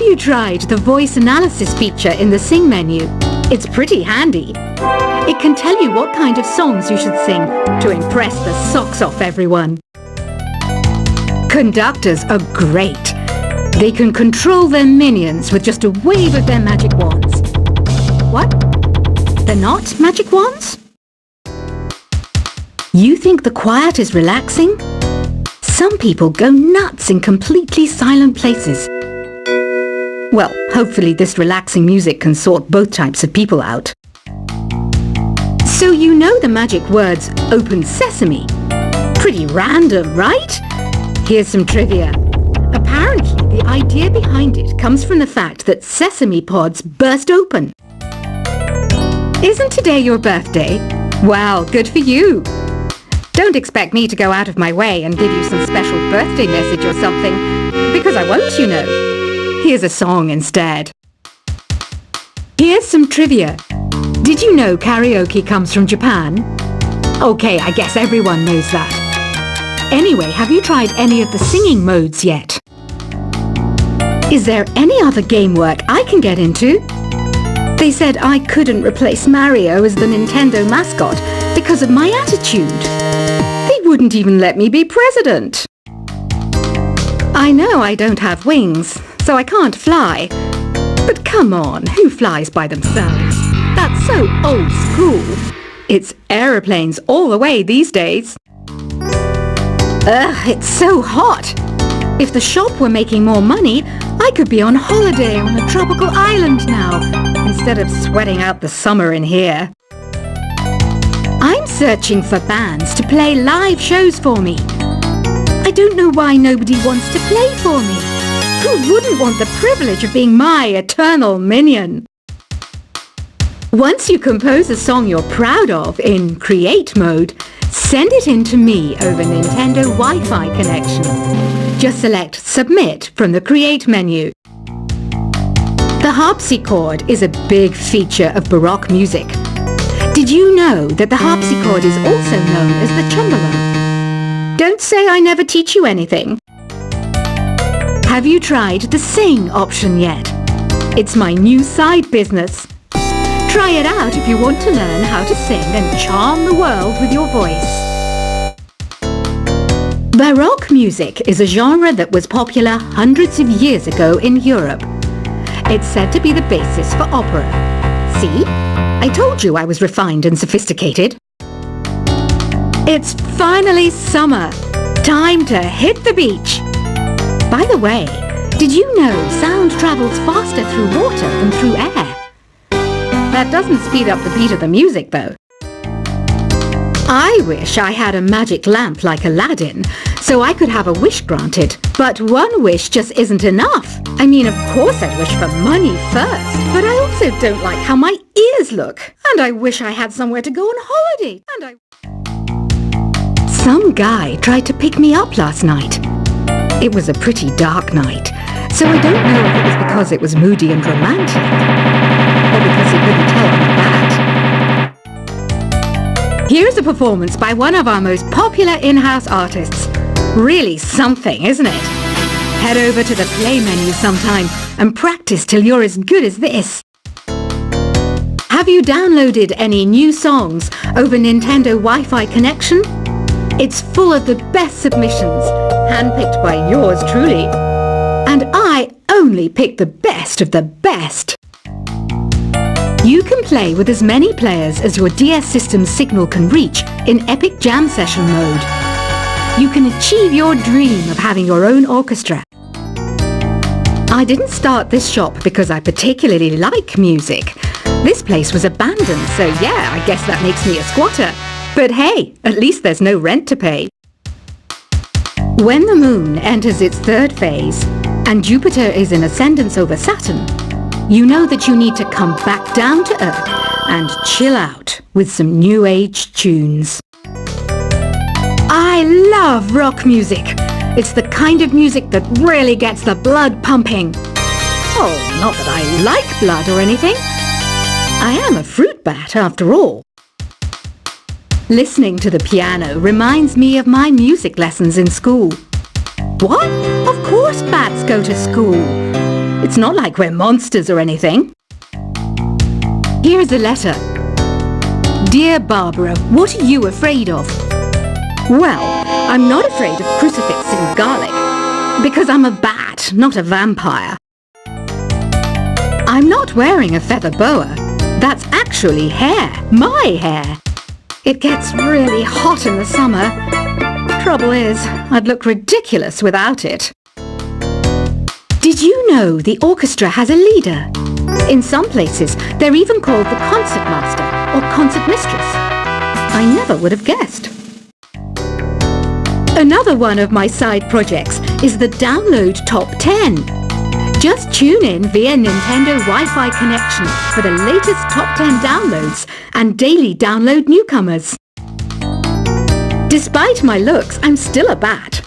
you tried the voice analysis feature in the Sing menu? It's pretty handy. It can tell you what kind of songs you should sing to impress the socks off everyone. Conductors are great. They can control their minions with just a wave of their magic wands. What? They're not magic wands? You think the quiet is relaxing? Some people go nuts in completely silent places. Well, hopefully this relaxing music can sort both types of people out. So you know the magic words "Open Sesame." Pretty random, right? Here's some trivia. Apparently, the idea behind it comes from the fact that sesame pods burst open. Isn't today your birthday? Well, good for you. Don't expect me to go out of my way and give you some special birthday message or something, because I won't, you know. Here's a song instead. Here's some trivia. Did you know karaoke comes from Japan? Okay, I guess everyone knows that. Anyway, have you tried any of the singing modes yet? Is there any other game work I can get into? They said I couldn't replace Mario as the Nintendo mascot because of my attitude. They wouldn't even let me be president. I know I don't have wings, so I can't fly. But come on, who flies by themselves? That's so old school. It's aeroplanes all the way these days. Ugh, it's so hot. If the shop were making more money, I could be on holiday on a tropical island now, instead of sweating out the summer in here. I'm searching for bands to play live shows for me. I don't know why nobody wants to play for me. Who wouldn't want the privilege of being my eternal minion? Once you compose a song you're proud of in Create mode, send it in to me over Nintendo Wi-Fi connection. Just select Submit from the Create menu. The harpsichord is a big feature of Baroque music. Did you know that the harpsichord is also known as the cembalo? Don't say I never teach you anything. Have you tried the Sing option yet? It's my new side business. Try it out if you want to learn how to sing and charm the world with your voice. Baroque music is a genre that was popular hundreds of years ago in Europe. It's said to be the basis for opera. See? I told you I was refined and sophisticated. It's finally summer. Time to hit the beach. By the way, did you know sound travels faster through water than through air? That doesn't speed up the beat of the music, though. I wish I had a magic lamp like Aladdin, so I could have a wish granted. But one wish just isn't enough. I mean, of course I'd wish for money first, but I also don't like how my ears look. And I wish I had somewhere to go on holiday. Some guy tried to pick me up last night. It was a pretty dark night, so I don't know if it was because it was moody and romantic, or because he couldn't tell I'm a bat. Here's a performance by one of our most popular in-house artists. Really something, isn't it? Head over to the play menu sometime and practice till you're as good as this. Have you downloaded any new songs over Nintendo Wi-Fi connection? It's full of the best submissions, handpicked by yours truly. And I only pick the best of the best. You can play with as many players as your DS system's signal can reach in Epic Jam Session mode. You can achieve your dream of having your own orchestra. I didn't start this shop because I particularly like music. This place was abandoned, so yeah, I guess that makes me a squatter. But hey, at least there's no rent to pay. When the moon enters its third phase and Jupiter is in ascendance over Saturn, you know that you need to come back down to Earth and chill out with some new age tunes. I love rock music. It's the kind of music that really gets the blood pumping. Oh, not that I like blood or anything. I am a fruit bat after all. Listening to the piano reminds me of my music lessons in school. What? Of course bats go to school. It's not like we're monsters or anything. Here's a letter. Dear Barbara, what are you afraid of? Well, I'm not afraid of crucifix and garlic, because I'm a bat, not a vampire. I'm not wearing a feather boa. That's actually hair, my hair. It gets really hot in the summer. Trouble is, I'd look ridiculous without it. Did you know the orchestra has a leader? In some places, they're even called the concertmaster or concert mistress. I never would have guessed. Another one of my side projects is the Download Top 10. Just tune in via Nintendo Wi-Fi connection for the latest Top 10 downloads and daily download newcomers. Despite my looks, I'm still a bat.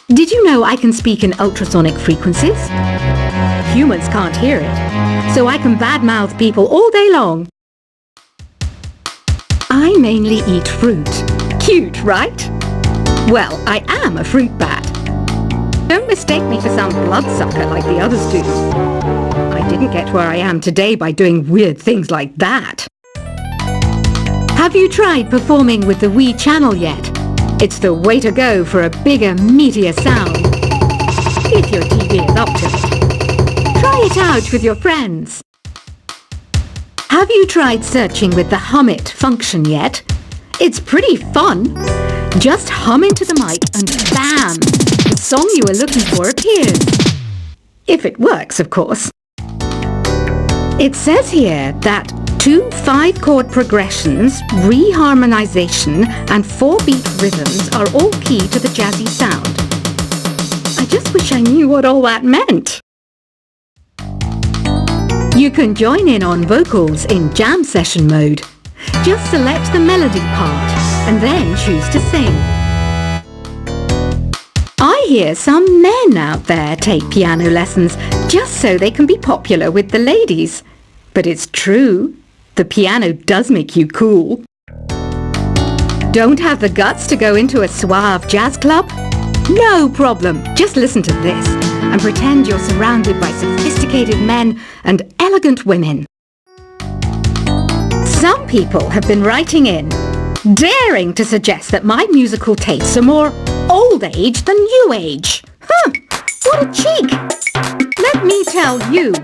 Did you know I can speak in ultrasonic frequencies? Humans can't hear it, so I can badmouth people all day long. I mainly eat fruit. Cute, right? Well, I am a fruit bat. Don't mistake me for some bloodsucker like the others do. I didn't get where I am today by doing weird things like that. Have you tried performing with the Wii channel yet? It's the way to go for a bigger, meatier sound. If your TV is up to it. Try it out with your friends. Have you tried searching with the Hum It function yet? It's pretty fun. Just hum into the mic and bam! The song you were looking for appears. If it works, of course. It says here that 2 5-chord progressions, reharmonization, and 4-beat rhythms are all key to the jazzy sound. I just wish I knew what all that meant. You can join in on vocals in jam session mode. Just select the melody part and then choose to sing. I hear some men out there take piano lessons just so they can be popular with the ladies. But it's true. The piano does make you cool. Don't have the guts to go into a suave jazz club? No problem. Just listen to this and pretend you're surrounded by sophisticated men and elegant women. Some people have been writing in, daring to suggest that my musical tastes are more old age than new age. What a cheek! Let me tell you,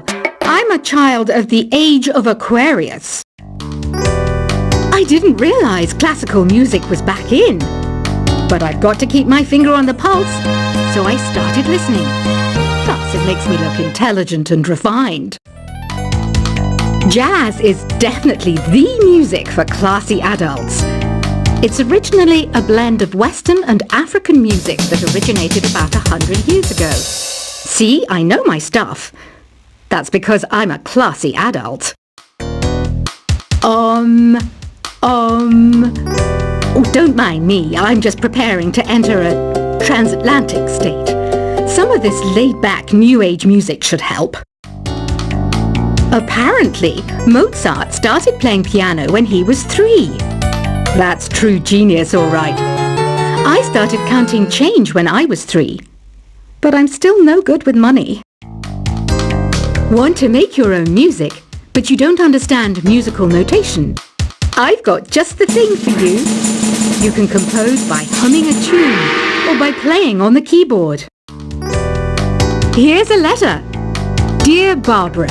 I'm a child of the age of Aquarius. I didn't realize classical music was back in, but I've got to keep my finger on the pulse, so I started listening. Plus, it makes me look intelligent and refined. Jazz is definitely the music for classy adults. It's originally a blend of Western and African music that originated about 100 years ago. See, I know my stuff. That's because I'm a classy adult. Oh, don't mind me. I'm just preparing to enter a transatlantic state. Some of this laid-back New Age music should help. Apparently, Mozart started playing piano when he was 3. That's true genius, all right. I started counting change when I was 3. But I'm still no good with money. Want to make your own music, but you don't understand musical notation? I've got just the thing for you. You can compose by humming a tune or by playing on the keyboard. Here's a letter. Dear Barbara,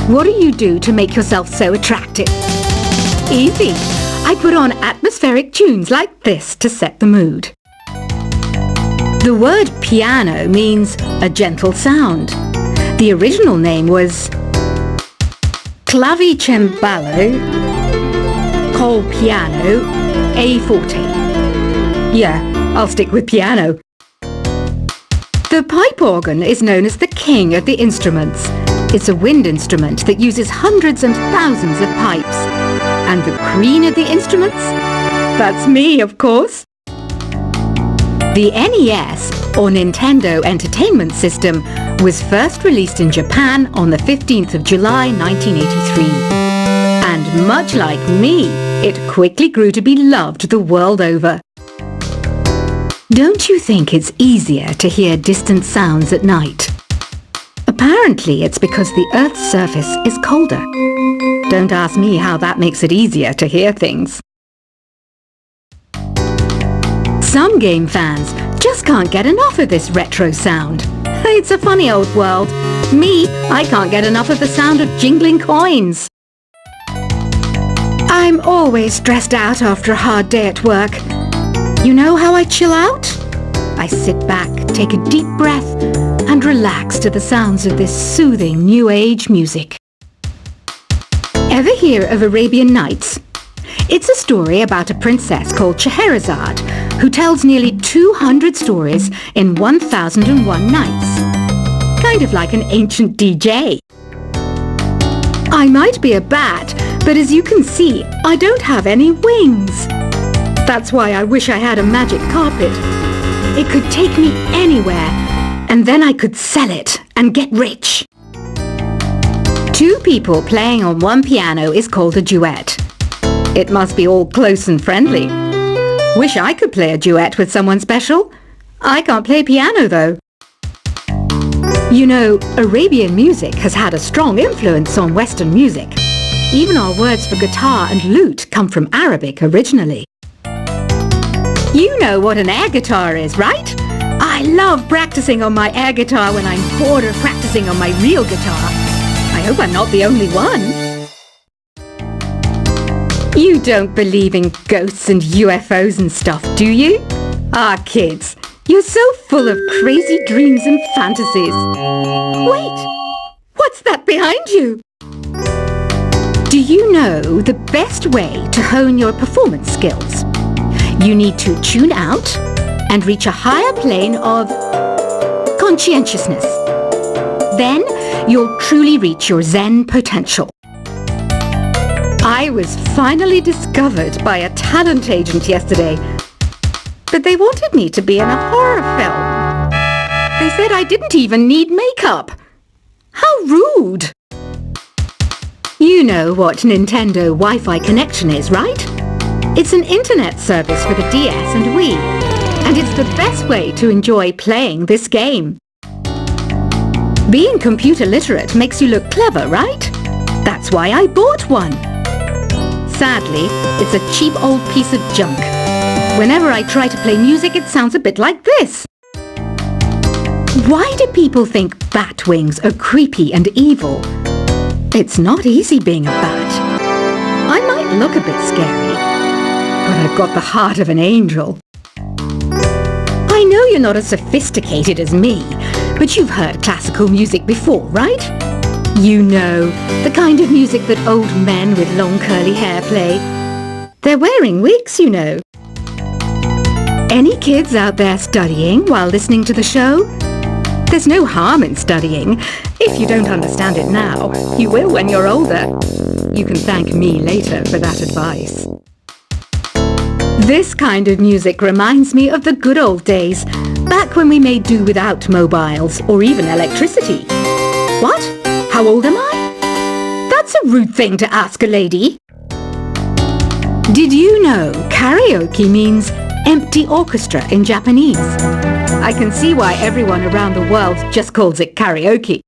what do you do to make yourself so attractive? Easy. I put on atmospheric tunes like this to set the mood. The word piano means a gentle sound. The original name was Clavicembalo col piano a forte. Yeah, I'll stick with piano. The pipe organ is known as the king of the instruments. It's a wind instrument that uses hundreds and thousands of pipes. And the queen of the instruments? That's me, of course. The NES, or Nintendo Entertainment System, was first released in Japan on the 15th of July 1983. And much like me, it quickly grew to be loved the world over. Don't you think it's easier to hear distant sounds at night? Apparently, it's because the Earth's surface is colder. Don't ask me how that makes it easier to hear things. Some game fans just can't get enough of this retro sound. It's a funny old world. Me, I can't get enough of the sound of jingling coins. I'm always stressed out after a hard day at work. You know how I chill out? I sit back, take a deep breath, and relax to the sounds of this soothing New Age music. Ever hear of Arabian Nights? It's a story about a princess called Scheherazade, who tells nearly 200 stories in 1001 nights. Kind of like an ancient DJ. I might be a bat, but as you can see, I don't have any wings. That's why I wish I had a magic carpet. It could take me anywhere, and then I could sell it and get rich. Two people playing on one piano is called a duet. It must be all close and friendly. Wish I could play a duet with someone special. I can't play piano though. You know, Arabian music has had a strong influence on Western music. Even our words for guitar and lute come from Arabic originally. You know what an air guitar is, right? I love practicing on my air guitar when I'm bored of practicing on my real guitar. I hope I'm not the only one. You don't believe in ghosts and UFOs and stuff, do you? Ah, kids, you're so full of crazy dreams and fantasies. Wait, what's that behind you? Do you know the best way to hone your performance skills? You need to tune out and reach a higher plane of conscientiousness. Then you'll truly reach your Zen potential. I was finally discovered by a talent agent yesterday, but they wanted me to be in a horror film. They said I didn't even need makeup. How rude! You know what Nintendo Wi-Fi connection is, right? It's an internet service for the DS and Wii, and it's the best way to enjoy playing this game. Being computer literate makes you look clever, right? That's why I bought one. Sadly, it's a cheap old piece of junk. Whenever I try to play music, it sounds a bit like this. Why do people think bat wings are creepy and evil? It's not easy being a bat. I might look a bit scary, but I've got the heart of an angel. I know you're not as sophisticated as me, but you've heard classical music before, right? You know, the kind of music that old men with long curly hair play. They're wearing wigs, you know. Any kids out there studying while listening to the show? There's no harm in studying. If you don't understand it now, you will when you're older. You can thank me later for that advice. This kind of music reminds me of the good old days, back when we made do without mobiles or even electricity. What? How old am I? That's a rude thing to ask a lady. Did you know karaoke means empty orchestra in Japanese? I can see why everyone around the world just calls it karaoke.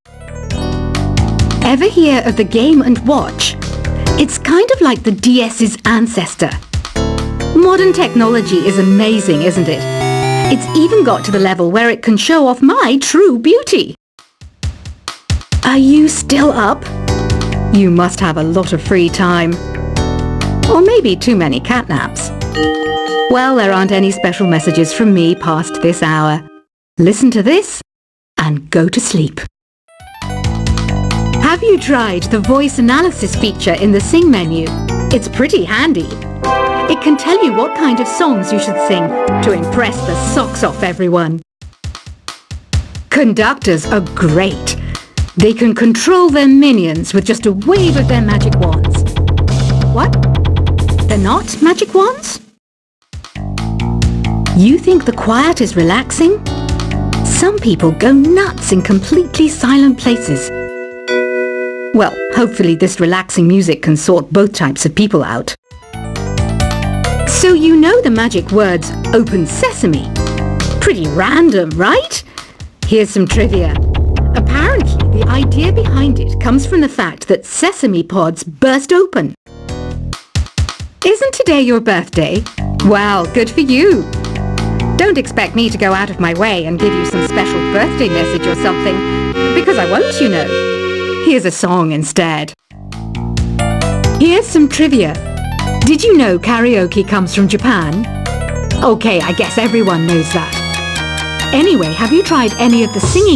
Ever hear of the Game & Watch? It's kind of like the DS's ancestor. Modern technology is amazing, isn't it? It's even got to the level where it can show off my true beauty. Are you still up? You must have a lot of free time. Or maybe too many catnaps. Well, there aren't any special messages from me past this hour. Listen to this and go to sleep. Have you tried the voice analysis feature in the Sing menu? It's pretty handy. It can tell you what kind of songs you should sing to impress the socks off everyone. Conductors are great. They can control their minions with just a wave of their magic wands. What? They're not magic wands? You think the quiet is relaxing? Some people go nuts in completely silent places. Well, hopefully this relaxing music can sort both types of people out. So you know the magic words "Open Sesame." Pretty random, right? Here's some trivia. Apparently, The idea behind it comes from the fact that sesame pods burst open. Isn't today your birthday? Well, good for you. Don't expect me to go out of my way and give you some special birthday message or something, because I won't, you know. Here's a song instead. Here's some trivia. Did you know karaoke comes from Japan? Okay, I guess everyone knows that. Anyway, have you tried any of the singing